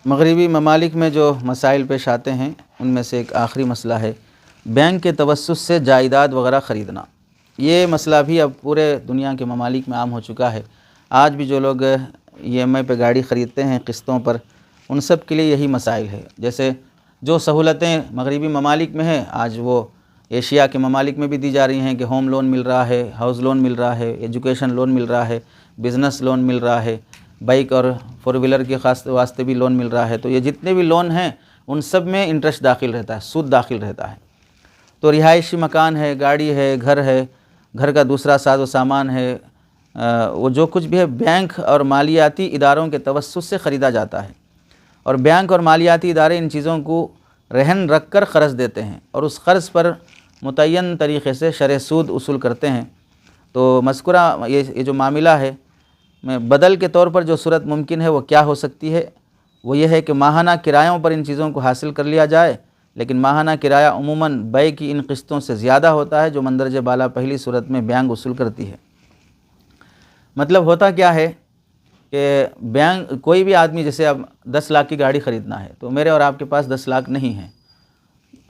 مغربی ممالک میں جو مسائل پیش آتے ہیں ان میں سے ایک آخری مسئلہ ہے بینک کے توسط سے جائیداد وغیرہ خریدنا۔ یہ مسئلہ بھی اب پورے دنیا کے ممالک میں عام ہو چکا ہے۔ آج بھی جو لوگ ای ایم آئی پہ گاڑی خریدتے ہیں قسطوں پر، ان سب کے لیے یہی مسائل ہے۔ جیسے جو سہولتیں مغربی ممالک میں ہیں آج وہ ایشیا کے ممالک میں بھی دی جا رہی ہیں کہ ہوم لون مل رہا ہے، ہاؤس لون مل رہا ہے، ایجوکیشن لون مل رہا ہے، بزنس لون مل رہا ہے، بائک اور فور ویلر کے خاص واسطے بھی لون مل رہا ہے۔ تو یہ جتنے بھی لون ہیں ان سب میں انٹرسٹ داخل رہتا ہے، سود داخل رہتا ہے۔ تو رہائشی مکان ہے، گاڑی ہے، گھر کا دوسرا ساز و سامان ہے، وہ جو کچھ بھی ہے بینک اور مالیاتی اداروں کے توسط سے خریدا جاتا ہے، اور بینک اور مالیاتی ادارے ان چیزوں کو رہن رکھ کر قرض دیتے ہیں اور اس قرض پر متعین طریقے سے شرح سود اصول کرتے ہیں۔ تو مذکورہ یہ جو معاملہ ہے میں بدل کے طور پر جو صورت ممکن ہے وہ کیا ہو سکتی ہے، وہ یہ ہے کہ ماہانہ کرایوں پر ان چیزوں کو حاصل کر لیا جائے، لیکن ماہانہ کرایہ عموماً بے کی ان قسطوں سے زیادہ ہوتا ہے جو مندرجہ بالا پہلی صورت میں بینک وصول کرتی ہے۔ مطلب ہوتا کیا ہے کہ بینک کوئی بھی آدمی جیسے اب 10 لاکھ کی گاڑی خریدنا ہے تو میرے اور آپ کے پاس 10 لاکھ نہیں ہیں،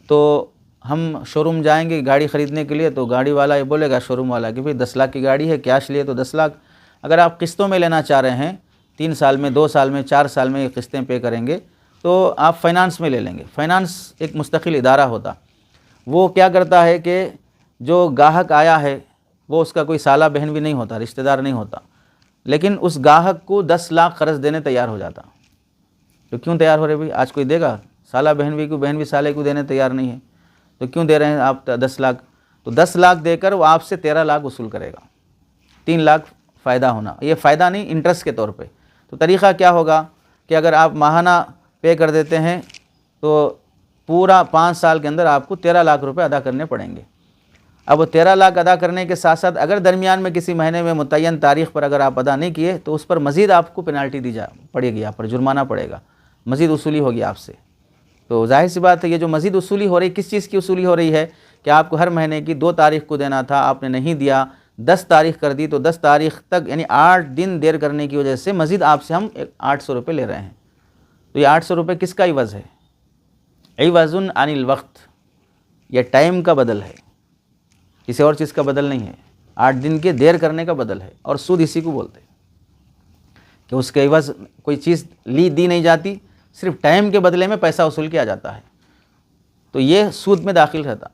تو ہم شو روم جائیں گے گاڑی خریدنے کے لیے، تو گاڑی والا یہ بولے گا شو روم والا کہ بھئی 10 لاکھ کی گاڑی ہے، کیش لیے تو 10 لاکھ، اگر آپ قسطوں میں لینا چاہ رہے ہیں 3 سال میں، 2 سال میں، 4 سال میں یہ قسطیں پے کریں گے تو آپ فائنانس میں لے لیں گے۔ فائنانس ایک مستقل ادارہ ہوتا، وہ کیا کرتا ہے کہ جو گاہک آیا ہے وہ اس کا کوئی سالہ بہن بھی نہیں ہوتا، رشتہ دار نہیں ہوتا، لیکن اس گاہک کو 10 لاکھ قرض دینے تیار ہو جاتا۔ تو کیوں تیار ہو رہے بھائی؟ آج کوئی دے گا؟ سالہ بہن بھی سالے کو دینے تیار نہیں ہے، تو کیوں دے رہے ہیں آپ 10 لاکھ؟ تو 10 لاکھ دے کر وہ آپ سے 13 لاکھ وصول کرے گا، 3 لاکھ فائدہ ہونا، یہ فائدہ نہیں انٹرسٹ کے طور پہ۔ تو طریقہ کیا ہوگا کہ اگر آپ ماہانہ پے کر دیتے ہیں تو پورا 5 سال کے اندر آپ کو 13 لاکھ روپے ادا کرنے پڑیں گے۔ اب وہ 13 لاکھ ادا کرنے کے ساتھ ساتھ اگر درمیان میں کسی مہینے میں متعین تاریخ پر اگر آپ ادا نہیں کیے تو اس پر مزید آپ کو پینالٹی پڑے گی، آپ پر جرمانہ پڑے گا، مزید وصولی ہوگی آپ سے۔ تو ظاہر سی بات ہے یہ جو مزید وصولی ہو رہی، کس چیز کی وصولی ہو رہی ہے کہ آپ کو ہر مہینے کی 2 تاریخ کو دینا تھا، آپ نے نہیں دیا، 10 تاریخ کر دی، تو 10 تاریخ تک یعنی 8 دن دیر کرنے کی وجہ سے مزید آپ سے ہم 800 روپے لے رہے ہیں۔ تو یہ 800 روپے کس کا عوض ہے؟ عوض عن الوقت، یہ ٹائم کا بدل ہے، کسی اور چیز کا بدل نہیں ہے، 8 دن کے دیر کرنے کا بدل ہے، اور سود اسی کو بولتے ہیں کہ اس کے عوض کوئی چیز دی نہیں جاتی، صرف ٹائم کے بدلے میں پیسہ وصول کیا جاتا ہے، تو یہ سود میں داخل رہتا۔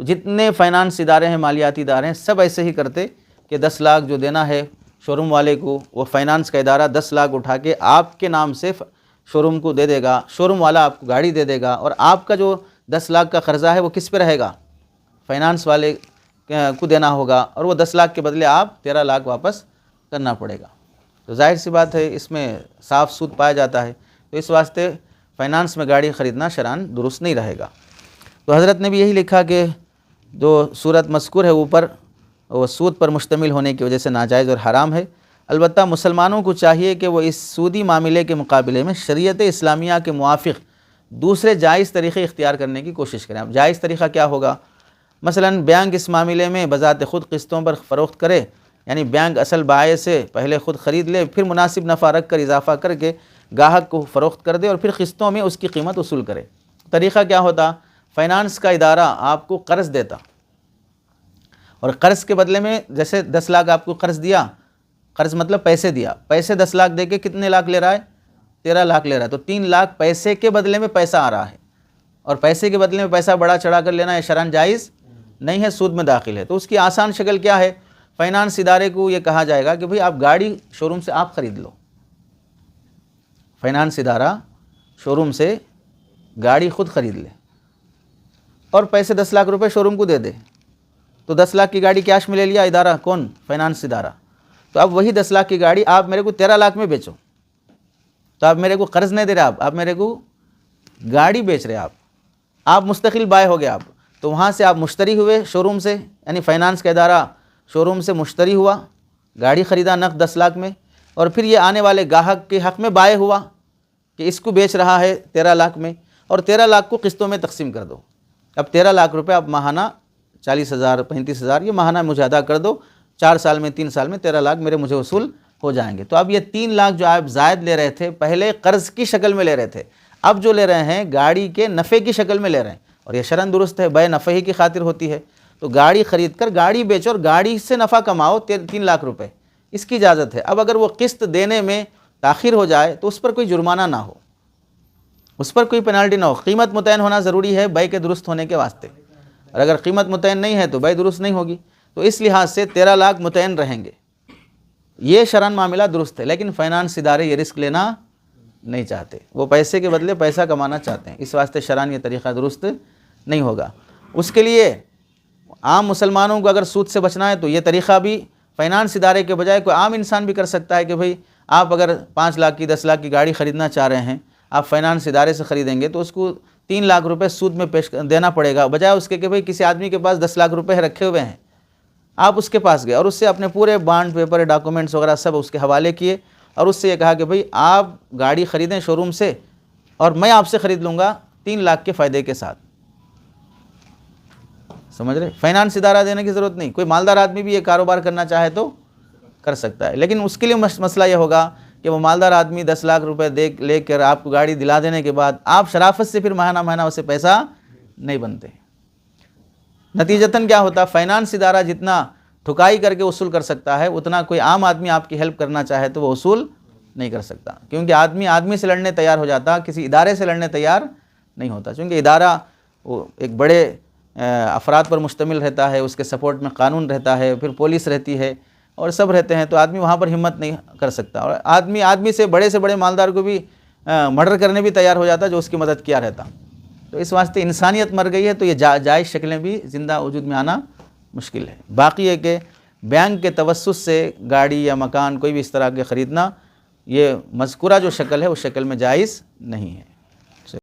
تو جتنے فائنانس ادارے ہیں، مالیاتی ادارے ہیں، سب ایسے ہی کرتے کہ 10 لاکھ جو دینا ہے شو روم والے کو، وہ فائنانس کا ادارہ 10 لاکھ اٹھا کے آپ کے نام سے شو روم کو دے دے گا، شو روم والا آپ کو گاڑی دے دے گا، اور آپ کا جو 10 لاکھ کا قرضہ ہے وہ کس پہ رہے گا؟ فائنانس والے کو دینا ہوگا، اور وہ 10 لاکھ کے بدلے آپ 13 لاکھ واپس کرنا پڑے گا۔ تو ظاہر سی بات ہے اس میں صاف سود پایا جاتا ہے، تو اس واسطے فائنانس میں گاڑی خریدنا شرعاً درست نہیں رہے گا۔ تو حضرت نے بھی یہی لکھا کہ جو صورت مذکور ہے اوپر وہ سود پر مشتمل ہونے کی وجہ سے ناجائز اور حرام ہے۔ البتہ مسلمانوں کو چاہیے کہ وہ اس سودی معاملے کے مقابلے میں شریعت اسلامیہ کے موافق دوسرے جائز طریقے اختیار کرنے کی کوشش کریں۔ اب جائز طریقہ کیا ہوگا؟ مثلاً بینک اس معاملے میں بذات خود قسطوں پر فروخت کرے، یعنی بینک اصل بائع سے پہلے خود خرید لے، پھر مناسب نفع رکھ کر اضافہ کر کے گاہک کو فروخت کر دے، اور پھر قسطوں میں اس کی قیمت وصول کرے۔ طریقہ کیا ہوتا؟ فائنانس کا ادارہ آپ کو قرض دیتا، اور قرض کے بدلے میں جیسے 10 لاکھ آپ کو قرض دیا، قرض مطلب پیسے دیا، پیسے 10 لاکھ دے کے کتنے لاکھ لے رہا ہے؟ 13 لاکھ لے رہا ہے، تو 3 لاکھ پیسے کے بدلے میں پیسہ آ رہا ہے، اور پیسے کے بدلے میں پیسہ بڑا چڑھا کر لینا یہ شرعاً جائز نہیں ہے، سود میں داخل ہے۔ تو اس کی آسان شکل کیا ہے؟ فائنانس ادارے کو یہ کہا جائے گا کہ بھئی آپ گاڑی شو روم سے آپ خرید لو، فائنانس ادارہ شو روم سے گاڑی خود خرید لے اور پیسے 10 لاکھ روپے شو روم کو دے دے، تو 10 لاکھ کی گاڑی کیش میں لے لیا ادارہ، کون؟ فائنانس ادارہ۔ تو اب وہی 10 لاکھ کی گاڑی آپ میرے کو 13 لاکھ میں بیچو، تو آپ میرے کو قرض نہیں دے رہے، آپ میرے کو گاڑی بیچ رہے، آپ مستقل بائع ہو گئے آپ۔ تو وہاں سے آپ مشتری ہوئے شو روم سے، یعنی فائنانس کا ادارہ شو روم سے مشتری ہوا، گاڑی خریدا نقد 10 لاکھ میں، اور پھر یہ آنے والے گاہک کے حق میں بائع ہوا کہ اس کو بیچ رہا ہے 13 لاکھ میں، اور 13 لاکھ کو قسطوں میں تقسیم کر دو۔ اب 13 لاکھ روپے اب ماہانہ 40,000 35,000 یہ ماہانہ مجھے ادا کر دو، 4 سال میں 3 سال میں 13 لاکھ میرے مجھے وصول ہو جائیں گے۔ تو اب یہ 3 لاکھ جو آپ زائد لے رہے تھے، پہلے قرض کی شکل میں لے رہے تھے، اب جو لے رہے ہیں گاڑی کے نفع کی شکل میں لے رہے ہیں، اور یہ شرعاً درست ہے، بے نفع ہی کی خاطر ہوتی ہے۔ تو گاڑی خرید کر گاڑی بیچو اور گاڑی سے نفع کماؤ 3 لاکھ روپے، اس کی اجازت ہے۔ اب اگر وہ قسط دینے میں تاخیر ہو جائے تو اس پر کوئی جرمانہ نہ ہو، اس پر کوئی پینالٹی نہ ہو۔ قیمت متعین ہونا ضروری ہے بے کے درست ہونے کے واسطے، اور اگر قیمت متعین نہیں ہے تو بے درست نہیں ہوگی۔ تو اس لحاظ سے 13 لاکھ متعین رہیں گے، یہ شرعاً معاملہ درست ہے۔ لیکن فائنانس ادارے یہ رسک لینا نہیں چاہتے، وہ پیسے کے بدلے پیسہ کمانا چاہتے ہیں، اس واسطے شرعاً یہ طریقہ درست نہیں ہوگا۔ اس کے لیے عام مسلمانوں کو اگر سود سے بچنا ہے تو یہ طریقہ بھی فائنانس ادارے کے بجائے کوئی عام انسان بھی کر سکتا ہے کہ بھئی آپ اگر 5 لاکھ کی 10 لاکھ کی گاڑی خریدنا چاہ رہے ہیں، آپ فائنانس ادارے سے خریدیں گے تو اس کو 3 لاکھ روپے سود میں دینا پڑے گا، بجائے اس کے کہ بھئی کسی آدمی کے پاس 10 لاکھ روپے رکھے ہوئے ہیں، آپ اس کے پاس گئے اور اس سے اپنے پورے بانڈ پیپر ڈاکومنٹس وغیرہ سب اس کے حوالے کیے، اور اس سے یہ کہا کہ بھئی آپ گاڑی خریدیں شو روم سے اور میں آپ سے خرید لوں گا 3 لاکھ کے فائدے کے ساتھ۔ سمجھ رہے؟ فائنانس ادارہ دینے کی ضرورت نہیں، کوئی مالدار آدمی بھی یہ کاروبار کرنا چاہے تو کر سکتا ہے، لیکن اس کے لیے مسئلہ یہ ہوگا کہ وہ مالدار آدمی 10 لاکھ روپے لے کر آپ کو گاڑی دلا دینے کے بعد آپ شرافت سے پھر ماہانہ ماہانہ اسے پیسہ نہیں بنتے۔ نتیجتاً کیا ہوتا؟ فائنانس ادارہ جتنا ٹھکائی کر کے وصول کر سکتا ہے اتنا کوئی عام آدمی آپ کی ہیلپ کرنا چاہے تو وہ وصول نہیں کر سکتا، کیونکہ آدمی سے لڑنے تیار ہو جاتا، کسی ادارے سے لڑنے تیار نہیں ہوتا، چونکہ ادارہ وہ ایک بڑے افراد پر مشتمل رہتا ہے، اس کے سپورٹ میں قانون رہتا ہے، پھر پولیس رہتی ہے اور سب رہتے ہیں، تو آدمی وہاں پر ہمت نہیں کر سکتا، اور آدمی سے بڑے مالدار کو بھی مرڈر کرنے بھی تیار ہو جاتا جو اس کی مدد کیا رہتا۔ تو اس واسطے انسانیت مر گئی ہے، تو یہ جائز شکلیں بھی زندہ وجود میں آنا مشکل ہے۔ باقی ہے کہ بینک کے توسط سے گاڑی یا مکان کوئی بھی اس طرح کے خریدنا، یہ مذکورہ جو شکل ہے اس شکل میں جائز نہیں ہے۔